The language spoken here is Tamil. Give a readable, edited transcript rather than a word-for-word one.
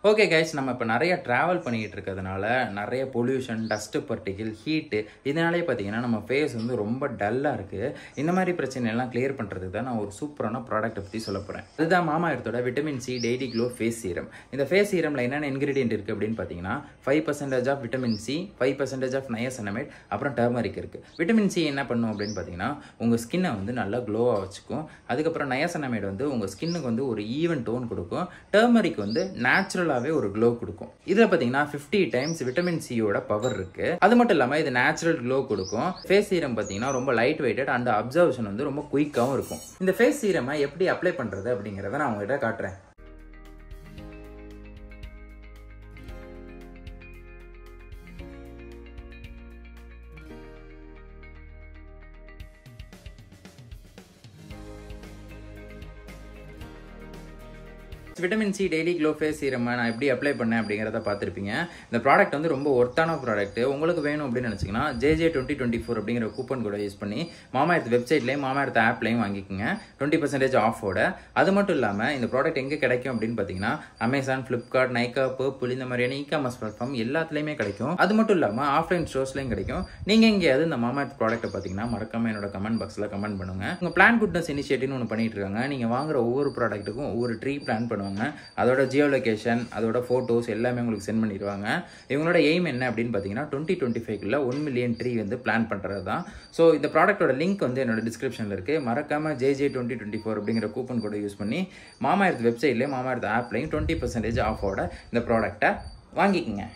ஓகே கைஸ், நம்ம இப்போ நிறைய ட்ராவல் பண்ணிக்கிட்டு இருக்கிறதுனால நிறைய பொல்யூஷன், டஸ்ட்டு பார்ட்டிகிள், ஹீட்டு இதனாலே பார்த்தீங்கன்னா நம்ம ஃபேஸ் வந்து ரொம்ப டல்லாக இருக்குது. இந்த மாதிரி பிரச்சனையெல்லாம் கிளியர் பண்ணுறதுக்கு தான் நான் ஒரு சூப்பரான ப்ராடக்ட்டை பற்றி சொல்ல போகிறேன். அதுதான் மாமா எர்த்தோட vitamin C daily glow face serum. இந்த ஃபேஸ் சீரமில் என்னென்ன இன்கிரீடியன்ட் இருக்குது அப்படின்னு பார்த்தீங்கன்னா 5% of vitamin C, 5% of niacinamide, அப்புறம் டர்மரிக் இருக்குது. விட்டமின் சி என்ன பண்ணும் அப்படின்னு பார்த்தீங்கன்னா உங்கள் ஸ்கின்னை வந்து நல்லா க்ளோவாக வச்சுக்கும். அதுக்கப்புறம் நயசனமைட் வந்து உங்கள் ஸ்கின்னுக்கு வந்து ஒரு ஈவன் டோன் கொடுக்கும். டர்மரிக் வந்து நேச்சுரலாக ஒரு க்ளோ கொடுக்கும். இதுல பாத்தீங்கன்னா 50 டைம்ஸ் விட்டமின் சியோட பவர் இருக்கு. அது மட்டும் இல்லாம இது நேச்சுரல் க்ளோ கொடுக்கும். ஃபேஸ் சீரம் பாத்தீங்கன்னா ரொம்ப லைட் வெயிட்டட் அண்ட் அப்சர்வேஷன் வந்து ரொம்ப குயிக்காவும் இருக்கும். இந்த ஃபேஸ் சீரமை எப்படி அப்ளை பண்றது அப்படிங்கறத நான் உங்ககிட்ட காட்டுறேன். Vitamin C daily glow face serum நான் எப்படி அப்ளை பண்ணேன் அப்படிங்கிறத பார்த்துருப்பீங்க. இந்த ப்ராடக்ட் வந்து ரொம்ப ஒர்த்தான ப்ராடக்ட். உங்களுக்கு வேணும் அப்படின்னு நினச்சிங்கன்னா JJ2024 அப்படிங்கிற கூப்பன் கூட யூஸ் பண்ணி மாமா எர்த் வெப்சைட்லேயும் மாமா எர்த் ஆப்லையும் வாங்கிக்கோங்க 20% ஆஃபோட. அது மட்டும் இல்லாமல் இந்த ப்ராடக்ட் எங்கே கிடைக்கும் அப்படின்னு பார்த்தீங்கன்னா அமேசான், ஃப்ளிப்கார்ட், நைக்கா, பர்பிள் இந்த மாதிரியான இ-காமர்ஸ் பிளாட்ஃபார்ம் எல்லாத்துலேயுமே கிடைக்கும். அது மட்டும் இல்லாமல் ஆஃப்லைன் ஸ்டோர்ஸ்லையும் கிடைக்கும். நீங்கள் எங்கேயாவது இந்த மாமா எர்த் ப்ராடக்ட்டை பார்த்தீங்கன்னா மறக்காம என்னோட கமெண்ட் பாக்ஸில் கமெண்ட் பண்ணுங்க. உங்கள் பிளான் குட்னஸ் இனிஷியேட்டிவ்னு ஒன்று பண்ணிட்டு இருக்காங்க. நீங்கள் வாங்குற ஒவ்வொரு ப்ராடக்ட்டுக்கும் ஒவ்வொரு ட்ரீ பிளான் பண்ணுவாங்க. அதோட ஜியோ லொகேஷன், அதோட போட்டோஸ் எல்லாமே உங்களுக்கு சென்ட் பண்ணிடுவாங்க. இவங்களோட எய்ம் என்ன அப்படின்னு பார்த்தீங்கன்னா 2025 1 மில்லியன் ட்ரீ வந்து பிளான் பண்ணுறது தான். ஸோ இந்த ப்ராடக்ட்டோட லிங்க் வந்து என்னோட டிஸ்கிரிப்ஷனில் இருக்குது. மறக்காம JJ2024 அப்படிங்கிற கூப்பன் கோடை யூஸ் பண்ணி மாமா எர்த் வெப்சைட்லேயும் மாமா எர்த் ஆப்லையும் 20% ஆஃபோட இந்த ப்ராடக்ட்டை வாங்கிக்கோங்க.